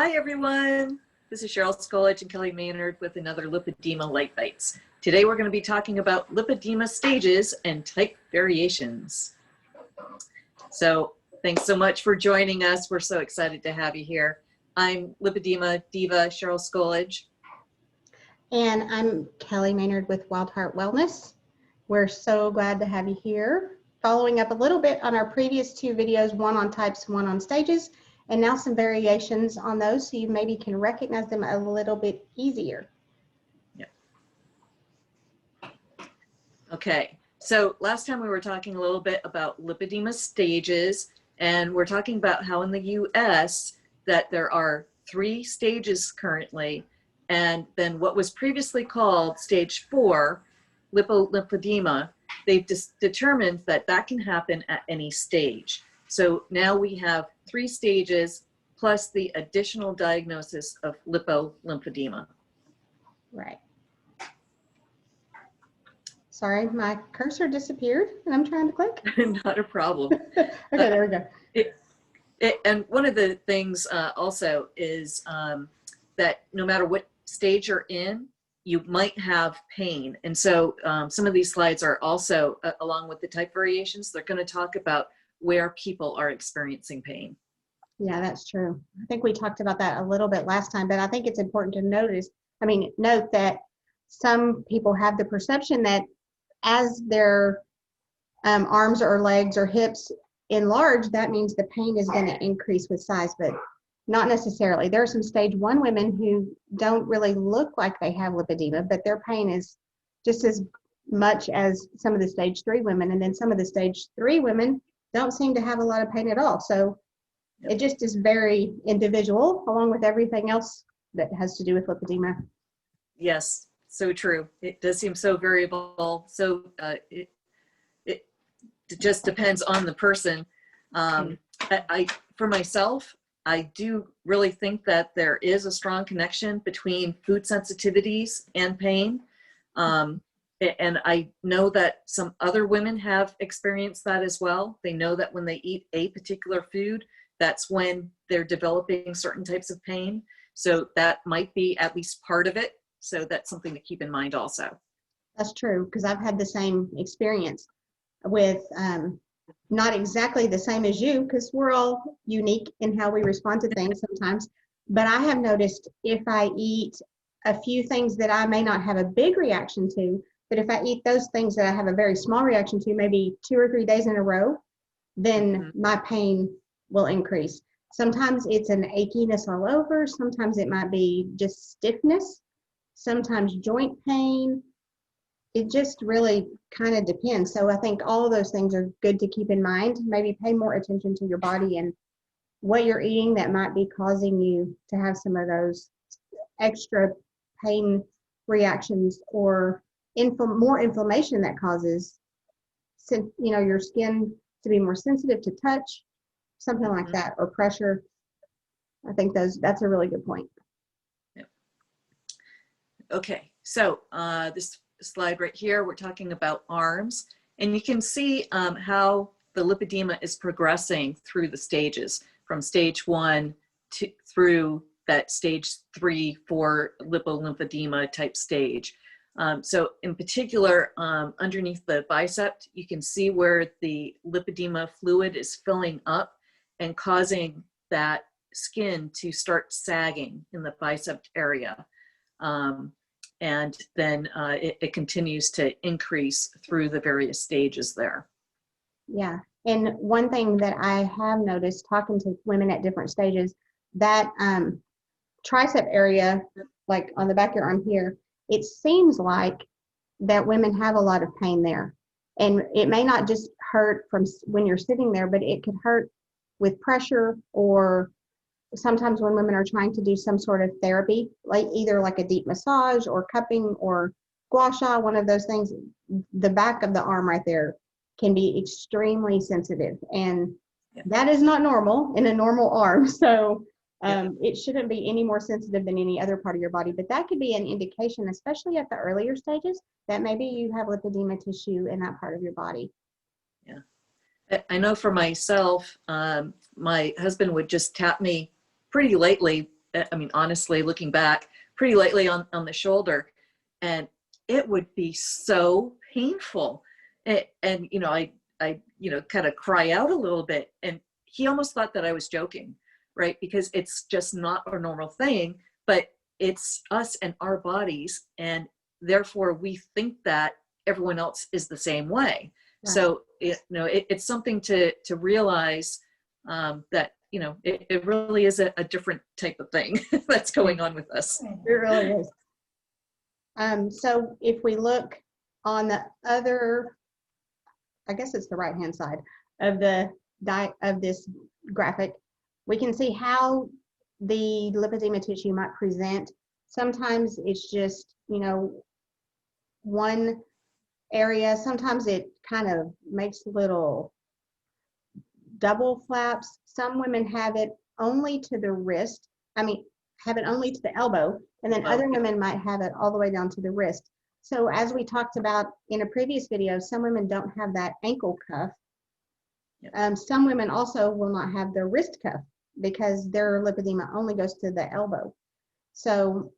Hi everyone, this is Cheryl Skolich and Kelly Maynard with another Lipedema Lite Bites. Today we're going to be talking about lipedema stages and type variations. So thanks so much for joining us. We're so excited to have you here. I'm Lipedema Diva Cheryl Skolich. And I'm Kelly Maynard with Wild Heart Wellness. We're so glad to have you here. Following up a little bit on our previous two videos, one on types, one on stages, and now some variations on those so you maybe can recognize them a little bit easier. Yeah. Okay, so last time we were talking a little bit about lipedema stages, and we're talking about how in the US that there are 3 stages currently, and then what was previously called stage 4, lipedema, they've determined that that can happen at any stage. So now we have 3 stages plus the additional diagnosis of lipedema. Right. Sorry, my cursor disappeared and I'm trying to click. Not a problem. Okay, there we go. And one of the things also is that no matter what stage you're in, you might have pain. And so some of these slides are also, along with the type variations, they're going to talk about where people are experiencing pain. Yeah, that's true. I think we talked about that a little bit last time, but I think it's important to note that some people have the perception that as their arms or legs or hips enlarge, that means the pain is going to increase with size, but not necessarily. There are some stage 1 women who don't really look like they have lipedema, but their pain is just as much as some of the stage 3 women, and then some of the stage 3 women don't seem to have a lot of pain at all. So it just is very individual, along with everything else that has to do with lipedema. Yes, so true. It does seem so variable. So it just depends on the person. For myself, I do really think that there is a strong connection between food sensitivities and pain. And I know that some other women have experienced that as well. They know that when they eat a particular food, that's when they're developing certain types of pain. So that might be at least part of it. So that's something to keep in mind also. That's true, because I've had the same experience with, not exactly the same as you, because we're all unique in how we respond to things sometimes. But I have noticed if I eat a few things that I may not have a big reaction to, but if I eat those things that I have a very small reaction to, maybe 2 or 3 days in a row, then my pain will increase. Sometimes it's an achiness all over. Sometimes it might be just stiffness. Sometimes joint pain. It just really kind of depends. So I think all of those things are good to keep in mind. Maybe pay more attention to your body and what you're eating that might be causing you to have some of those extra pain reactions, or more inflammation that causes, your skin to be more sensitive to touch, something like that, or pressure. I think that's a really good point. Yeah. Okay, so this slide right here, we're talking about arms, and you can see how the lipedema is progressing through the stages from stage 1 through that stage 3, 4 lipolymphedema type stage. So in particular, underneath the bicep, you can see where the lipedema fluid is filling up and causing that skin to start sagging in the bicep area. And then it continues to increase through the various stages there. Yeah, and one thing that I have noticed talking to women at different stages, that tricep area, like on the back of your arm here, it seems like that women have a lot of pain there. And it may not just hurt from when you're sitting there, but it could hurt with pressure, or sometimes when women are trying to do some sort of therapy, like either like a deep massage or cupping or gua sha, one of those things, the back of the arm right there can be extremely sensitive. And that is not normal in a normal arm. So it shouldn't be any more sensitive than any other part of your body. But that could be an indication, especially at the earlier stages, that maybe you have lipedema tissue in that part of your body. Yeah. I know for myself, my husband would just tap me pretty lightly I mean, honestly, looking back, pretty lightly on the shoulder, and it would be so painful. And you know, I you know, kind of cry out a little bit, and he almost thought that I was joking, right? Because it's just not a normal thing, but it's us and our bodies, and therefore we think that everyone else is the same way. Right. So it's something to realize that it really is a different type of thing that's going on with us. It really is. So if we look on the other, I guess it's the right-hand side of this graphic, we can see how the lipedema tissue might present. Sometimes it's just, one area. Sometimes it kind of makes little double flaps. Some women have it only to the wrist. Have it only to the elbow, and then other women might have it all the way down to the wrist. So as we talked about in a previous video, some women don't have that ankle cuff. Yep. Some women also will not have the wrist cuff because their lipedema only goes to the elbow. So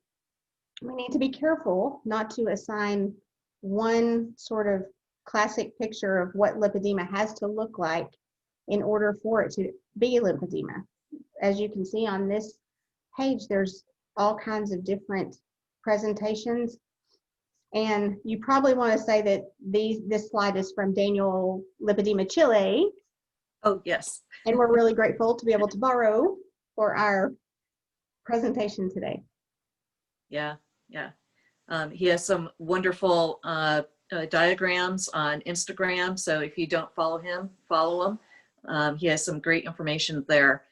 we need to be careful not to assign one sort of classic picture of what lipedema has to look like in order for it to be lipedema. As you can see on this page, there's all kinds of different presentations, and you probably want to say that this slide is from Daniel Lipedema Chile. Oh yes. And we're really grateful to be able to borrow for our presentation today. Yeah. He has some wonderful diagrams on Instagram, so if you don't follow him, follow him. He has some great information there.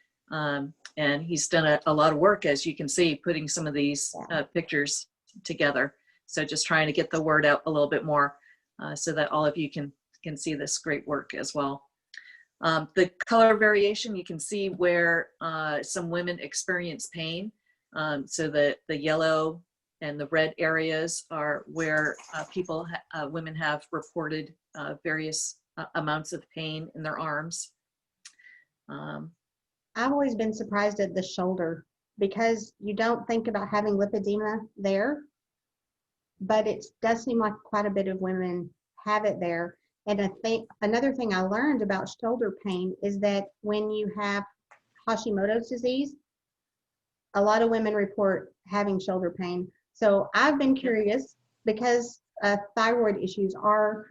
And he's done a lot of work, as you can see, putting some of these pictures together. So just trying to get the word out a little bit more so that all of you can see this great work as well. The color variation, you can see where some women experience pain. So the yellow and the red areas are where women have reported various amounts of pain in their arms. I've always been surprised at the shoulder because you don't think about having lipedema there, but it does seem like quite a bit of women have it there. And I think another thing I learned about shoulder pain is that when you have Hashimoto's disease, a lot of women report having shoulder pain. So I've been curious because thyroid issues are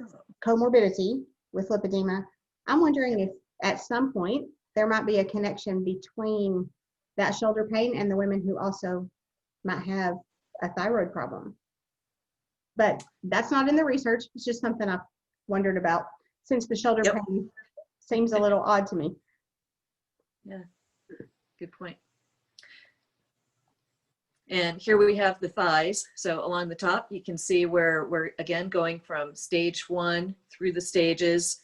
comorbidity with lipedema. I'm wondering if at some point there might be a connection between that shoulder pain and the women who also might have a thyroid problem. But that's not in the research. It's just something I've wondered about since the shoulder pain seems a little odd to me. Yeah, good point. And here we have the thighs. So along the top, you can see where we're, again, going from stage 1 through the stages.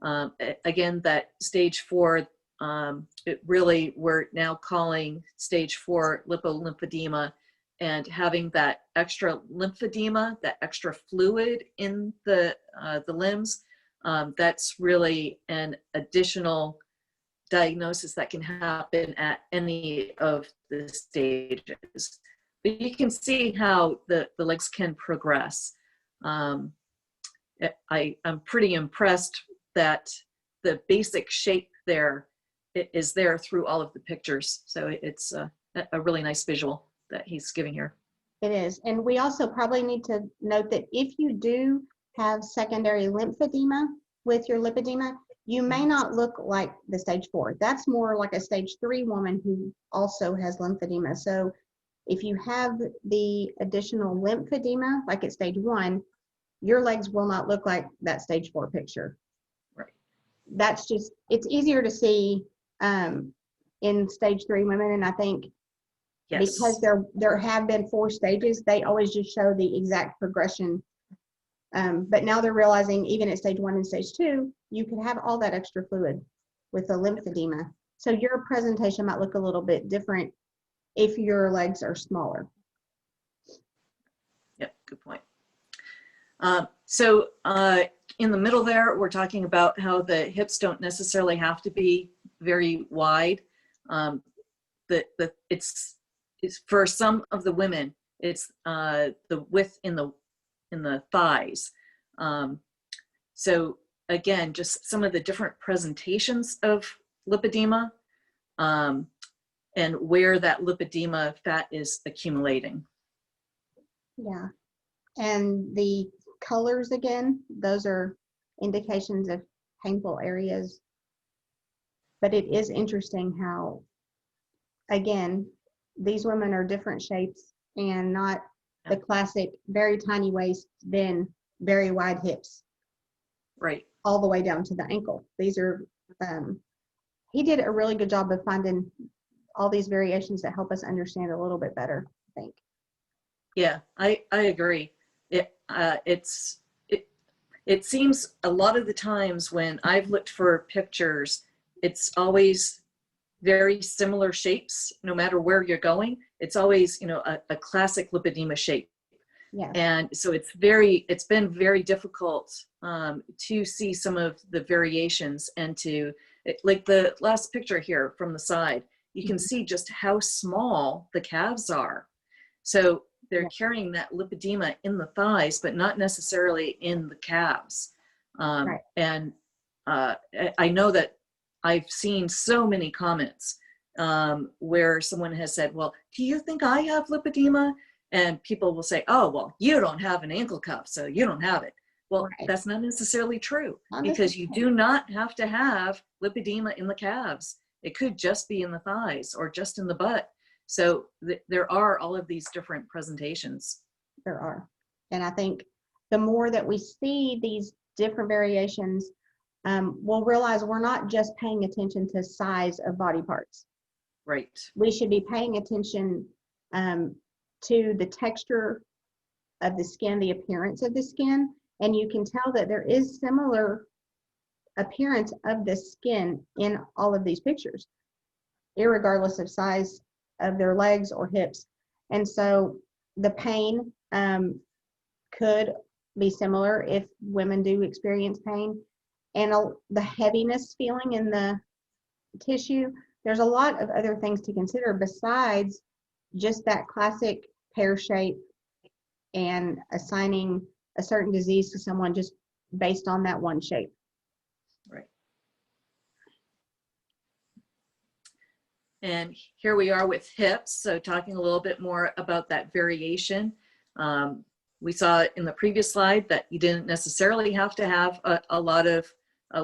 Again, that stage 4, we're now calling stage 4 lipolymphedema, and having that extra lymphedema, that extra fluid in the limbs, that's really an additional diagnosis that can happen at any of the stages. But you can see how the legs can progress. I'm pretty impressed that the basic shape there is there through all of the pictures. So it's a really nice visual that he's giving here. It is. And we also probably need to note that if you do have secondary lymphedema with your lipedema, you may not look like the stage 4. That's more like a stage 3 woman who also has lymphedema. So if you have the additional lymphedema, like at stage 1, your legs will not look like that stage 4 picture. Right. That's just, it's easier to see in stage 3 women. And I think because there have been 4 stages, they always just show the exact progression. But now they're realizing even at stage 1 and stage 2, you could have all that extra fluid with the lymphedema. So your presentation might look a little bit different if your legs are smaller. Yep, good point. So in the middle there, we're talking about how the hips don't necessarily have to be very wide. it's for some of the women, it's the width in the thighs. So again, just some of the different presentations of lipedema, and where that lipedema fat is accumulating. Yeah. And the colors again, those are indications of painful areas. But it is interesting how, again, these women are different shapes and not the classic very tiny waist, then very wide hips. Right. All the way down to the ankle. These are, he did a really good job of finding all these variations that help us understand a little bit better, I think. Yeah, I agree. It seems a lot of the times when I've looked for pictures, it's always very similar shapes, no matter where you're going. It's always, you know, a classic lipedema shape. Yes. And so it's been very difficult to see some of the variations, and like the last picture here from the side, you can see just how small the calves are. So they're carrying that lipedema in the thighs, but not necessarily in the calves. Right. And I know that I've seen so many comments where someone has said, well, do you think I have lipedema? And people will say, oh, well, you don't have an ankle cuff, so you don't have it. Well, that's not necessarily true, because you do not have to have lipedema in the calves. It could just be in the thighs or just in the butt. So there are all of these different presentations. There are. And I think the more that we see these different variations, we'll realize we're not just paying attention to size of body parts. Right. We should be paying attention to the texture of the skin, the appearance of the skin, and you can tell that there is similar appearance of the skin in all of these pictures, irregardless of size of their legs or hips. And so the pain could be similar if women do experience pain, and the heaviness feeling in the tissue. There's a lot of other things to consider besides just that classic pear shape and assigning a certain disease to someone just based on that one shape. Right. And here we are with hips. So talking a little bit more about that variation. We saw in the previous slide that you didn't necessarily have to have a lot of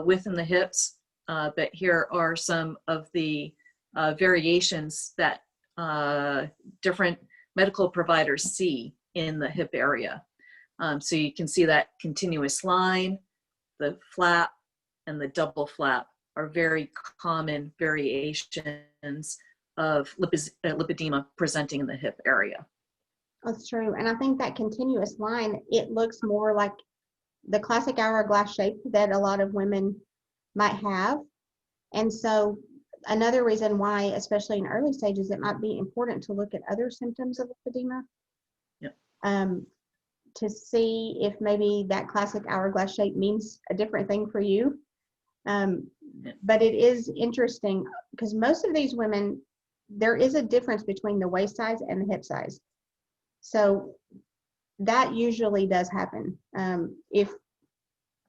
width in the hips, but here are some of the variations that different medical providers see in the hip area. So you can see that continuous line, the flap, and the double flap are very common variations of lipedema presenting in the hip area. That's true. And I think that continuous line, it looks more like the classic hourglass shape that a lot of women might have. And so another reason why, especially in early stages, it might be important to look at other symptoms of lipedema. Yep. To see if maybe that classic hourglass shape means a different thing for you. But it is interesting because most of these women, there is a difference between the waist size and the hip size. So that usually does happen. In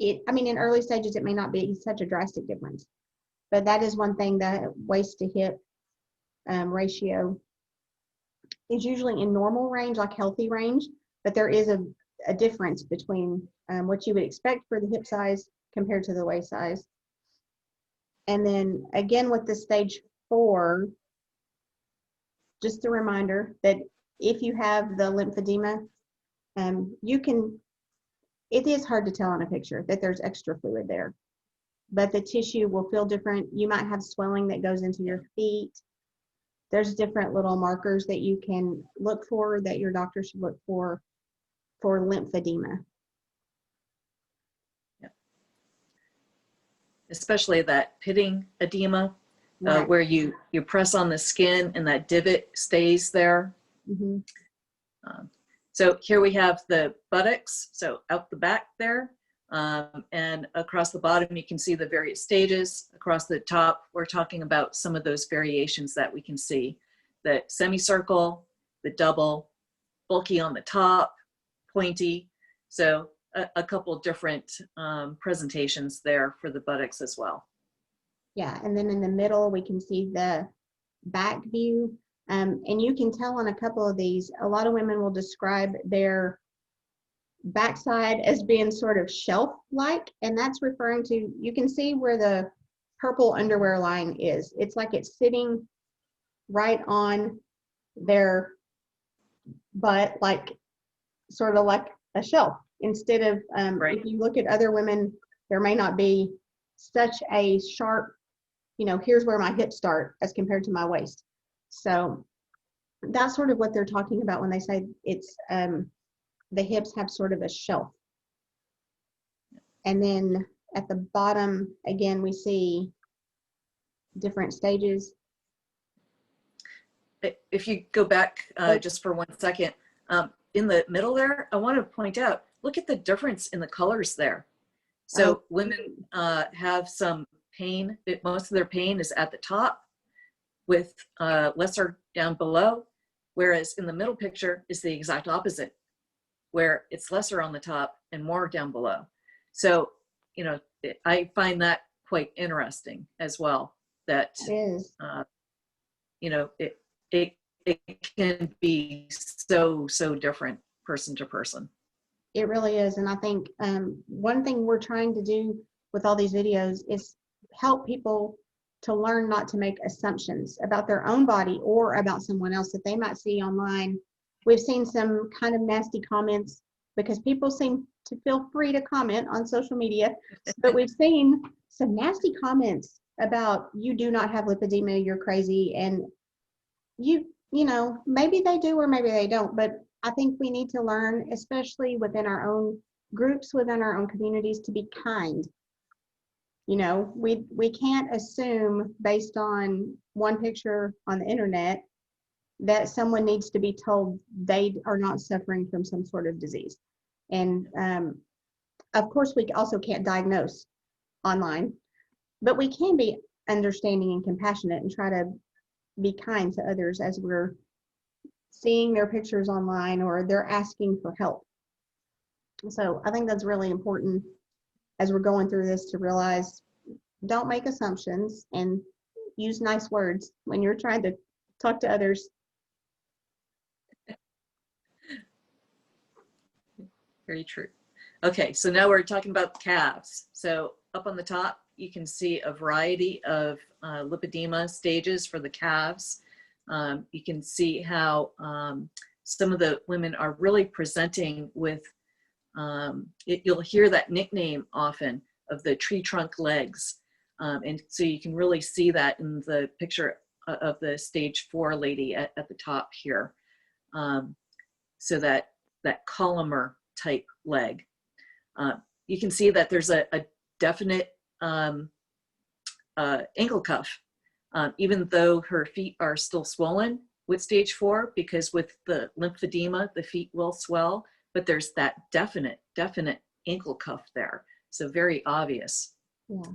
early stages, it may not be such a drastic difference, but that is one thing, the waist to hip ratio is usually in normal range, like healthy range, but there is a difference between what you would expect for the hip size compared to the waist size. And then again, with the stage 4, just a reminder that if you have the lymphedema, it is hard to tell on a picture that there's extra fluid there, but the tissue will feel different. You might have swelling that goes into your feet. There's different little markers that you can look for, that your doctor should look for lymphedema. Yeah. Especially that pitting edema, Right. where you press on the skin and that divot stays there. Mm-hmm. So here we have the buttocks, so out the back there, and across the bottom you can see the various stages. Across the top, we're talking about some of those variations that we can see. the semicircle, the double, bulky on the top, pointy. So a couple different presentations there for the buttocks as well. Yeah, and then in the middle, we can see the back view. And you can tell on a couple of these, a lot of women will describe their backside as being sort of shelf-like, and that's referring to, you can see where the purple underwear line is. It's like it's sitting right on their butt, like sort of like a shelf. Instead of, Right. if you look at other women, there may not be such a sharp, you know, here's where my hips start as compared to my waist. So that's sort of what they're talking about when they say it's the hips have sort of a shelf. And then at the bottom, again, we see different stages. If you go back just for 1 second, in the middle there, I want to point out, look at the difference in the colors there. So women have some pain. Most of their pain is at the top with lesser down below, whereas in the middle picture is the exact opposite, where it's lesser on the top and more down below. So, you know, I find that quite interesting as well, that, you know, it can be so different person to person. It really is. And I think one thing we're trying to do with all these videos is help people to learn not to make assumptions about their own body or about someone else that they might see online. We've seen some kind of nasty comments because people seem to feel free to comment on social media, but we've seen some nasty comments about, you do not have lipedema, you're crazy, and you know, maybe they do or maybe they don't, but I think we need to learn, especially within our own groups, within our own communities, to be kind. You know, we can't assume based on one picture on the internet that someone needs to be told they are not suffering from some sort of disease. And of course, we also can't diagnose online, but we can be understanding and compassionate and try to be kind to others as we're seeing their pictures online or they're asking for help. So I think that's really important as we're going through this, to realize, don't make assumptions and use nice words when you're trying to talk to others. Very true. Okay, so now we're talking about calves. So up on the top, you can see a variety of lipedema stages for the calves. You can see how some of the women are really presenting with, you'll hear that nickname often of the tree trunk legs. And so you can really see that in the picture of the stage 4 lady at the top here. So that columnar type leg. You can see that there's a definite ankle cuff, even though her feet are still swollen with stage 4, because with the lymphedema, the feet will swell, but there's that definite ankle cuff there. So very obvious. Yeah.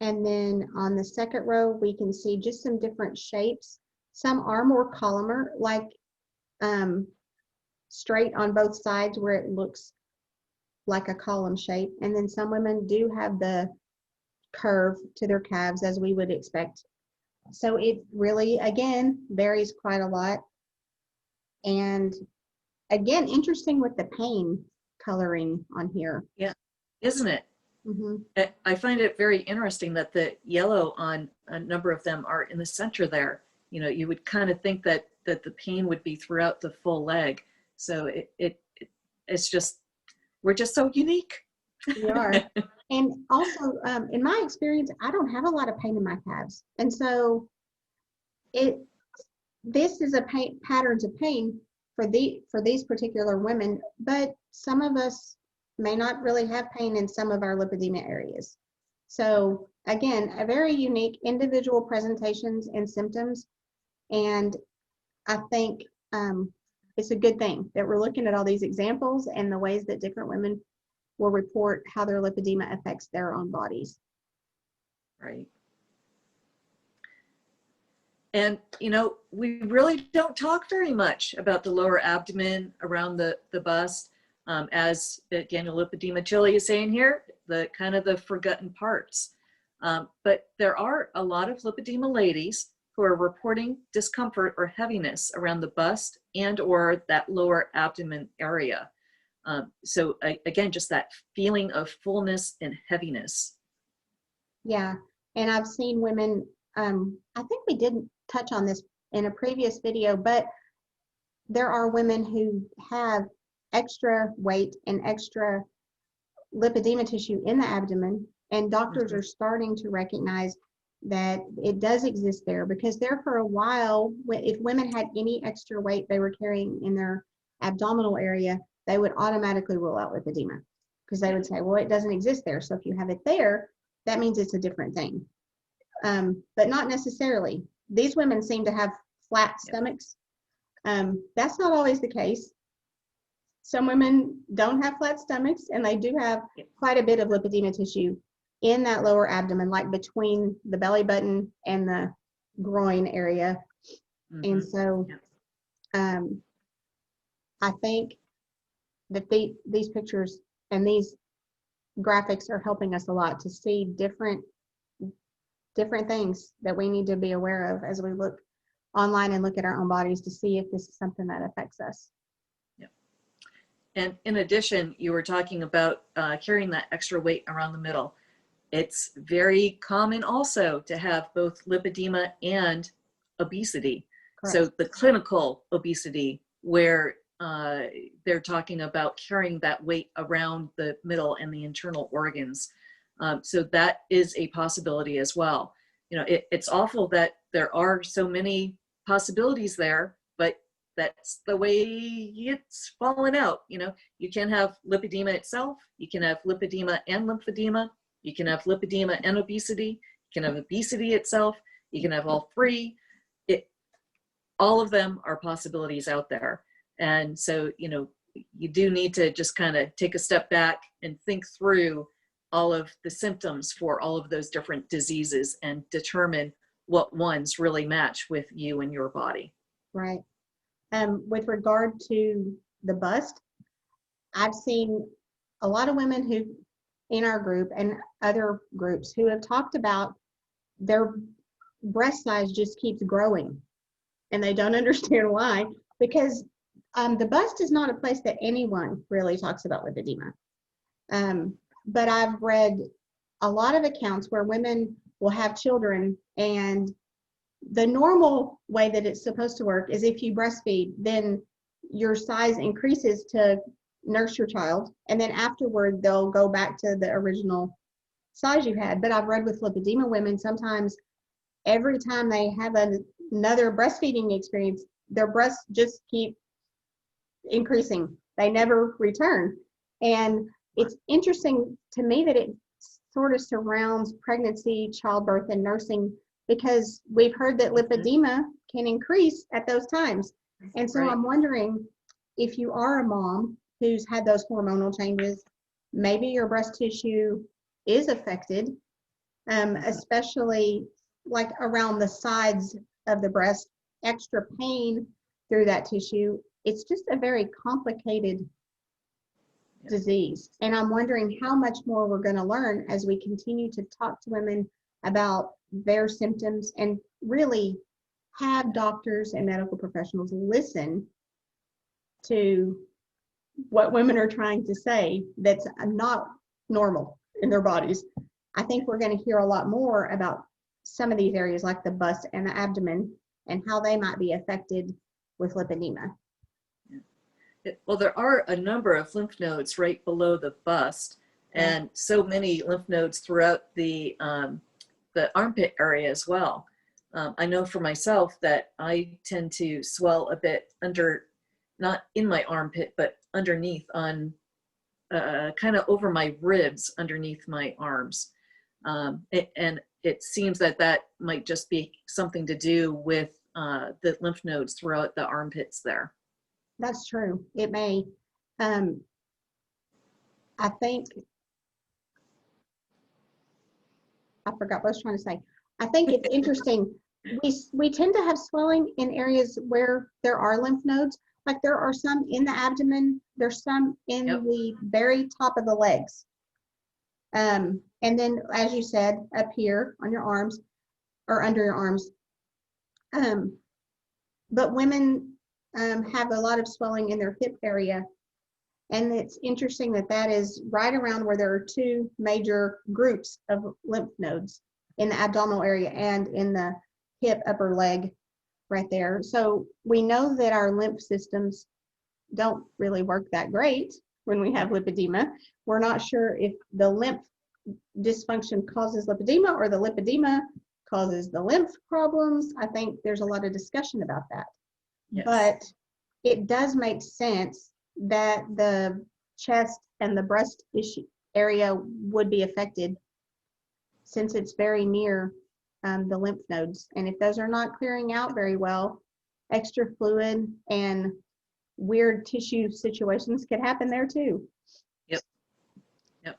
And then on the second row, we can see just some different shapes. Some are more columnar, like straight on both sides where it looks like a column shape. And then some women do have the curve to their calves, as we would expect. So it really, again, varies quite a lot. And again, interesting with the pain coloring on here. Yeah, isn't it? Mm-hmm. I find it very interesting that the yellow on a number of them are in the center there. You know, you would kind of think that the pain would be throughout the full leg. So it's just, we're just so unique. We are. And also, in my experience, I don't have a lot of pain in my calves. And so this is a patterns of pain for these particular women, but some of us may not really have pain in some of our lipedema areas. So again, a very unique individual presentations and symptoms. And I think it's a good thing that we're looking at all these examples and the ways that different women will report how their lipedema affects their own bodies. Right. And, you know, we really don't talk very much about the lower abdomen around the bust. As Daniel Lipedema Chile is saying here, the kind of the forgotten parts. But there are a lot of lipedema ladies who are reporting discomfort or heaviness around the bust and or that lower abdomen area. So again, just that feeling of fullness and heaviness. Yeah, and I've seen women, I think we didn't touch on this in a previous video, but there are women who have extra weight and extra lipedema tissue in the abdomen, and doctors are starting to recognize that it does exist there, because there for a while, if women had any extra weight they were carrying in their abdominal area, they would automatically rule out lipedema, because they would say, well, it doesn't exist there. So if you have it there, that means it's a different thing. But not necessarily. These women seem to have flat stomachs. That's not always the case. Some women don't have flat stomachs, and they do have quite a bit of lipedema tissue in that lower abdomen, like between the belly button and the groin area. And so I think that these pictures and these graphics are helping us a lot to see different things that we need to be aware of as we look online and look at our own bodies to see if this is something that affects us. And in addition, you were talking about carrying that extra weight around the middle. It's very common also to have both lipedema and obesity. Correct. So the clinical obesity, where they're talking about carrying that weight around the middle and the internal organs. So that is a possibility as well. You know, it's awful that there are so many possibilities there, but that's the way it's fallen out. You know, you can have lipedema itself, you can have lipedema and lymphedema, you can have lipedema and obesity, you can have obesity itself, you can have all three. All of them are possibilities out there. And so, you know, you do need to just kind of take a step back and think through all of the symptoms for all of those different diseases and determine what ones really match with you and your body. Right. With regard to the bust, I've seen a lot of women who, in our group and other groups, who have talked about their breast size just keeps growing, and they don't understand why, because the bust is not a place that anyone really talks about lipedema. But I've read a lot of accounts where women will have children, and the normal way that it's supposed to work is if you breastfeed, then your size increases to nurse your child, and then afterward they'll go back to the original size you had. But I've read with lipedema women, sometimes every time they have another breastfeeding experience, their breasts just keep increasing. They never return. And it's interesting to me that it sort of surrounds pregnancy, childbirth, and nursing, because we've heard that lipedema can increase at those times. And so I'm wondering, if you are a mom who's had those hormonal changes, maybe your breast tissue is affected, especially like around the sides of the breast, extra pain through that tissue. It's just a very complicated disease. And I'm wondering how much more we're going to learn as we continue to talk to women about their symptoms, and really have doctors and medical professionals listen to what women are trying to say that's not normal in their bodies. I think we're going to hear a lot more about some of these areas, like the bust and the abdomen, and how they might be affected with lipedema. Well, there are a number of lymph nodes right below the bust, and so many lymph nodes throughout the armpit area as well. I know for myself that I tend to swell a bit under, not in my armpit, but underneath, on kind of over my ribs underneath my arms. And it seems that that might just be something to do with the lymph nodes throughout the armpits there. That's true. It may. I think, I forgot what I was trying to say. I think it's interesting we tend to have swelling in areas where there are lymph nodes. Like there are some in the abdomen, there's some in Yep. the very top of the legs. And then, as you said, up here on your arms or under your arms. But women have a lot of swelling in their hip area. And it's interesting that that is right around where there are two major groups of lymph nodes, in the abdominal area and in the hip upper leg right there. So we know that our lymph systems don't really work that great when we have lipedema. We're not sure if the lymph dysfunction causes lipedema or the lipedema causes the lymph problems. I think there's a lot of discussion about that. Yes. But it does make sense that the chest and the breast issue area would be affected since it's very near the lymph nodes. And if those are not clearing out very well, extra fluid and weird tissue situations could happen there too. Yep. Yep.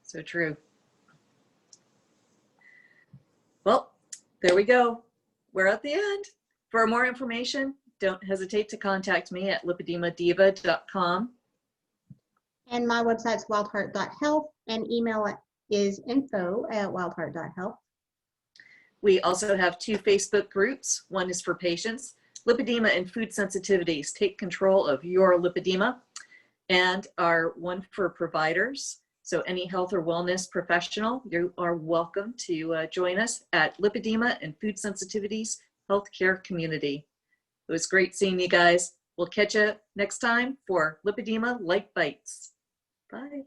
So true. Well, there we go. We're at the end. For more information, don't hesitate to contact me at lipedemadeva.com. And my website's wildheart.health and email is info@wildheart.health. We also have 2 Facebook groups. One is for patients, Lipedema and Food Sensitivities, Take Control of Your Lipedema, and our one for providers. So any health or wellness professional, you are welcome to join us at Lipedema and Food Sensitivities Healthcare Community. It was great seeing you guys. We'll catch you next time for Lipedema Lite Bites. Bye.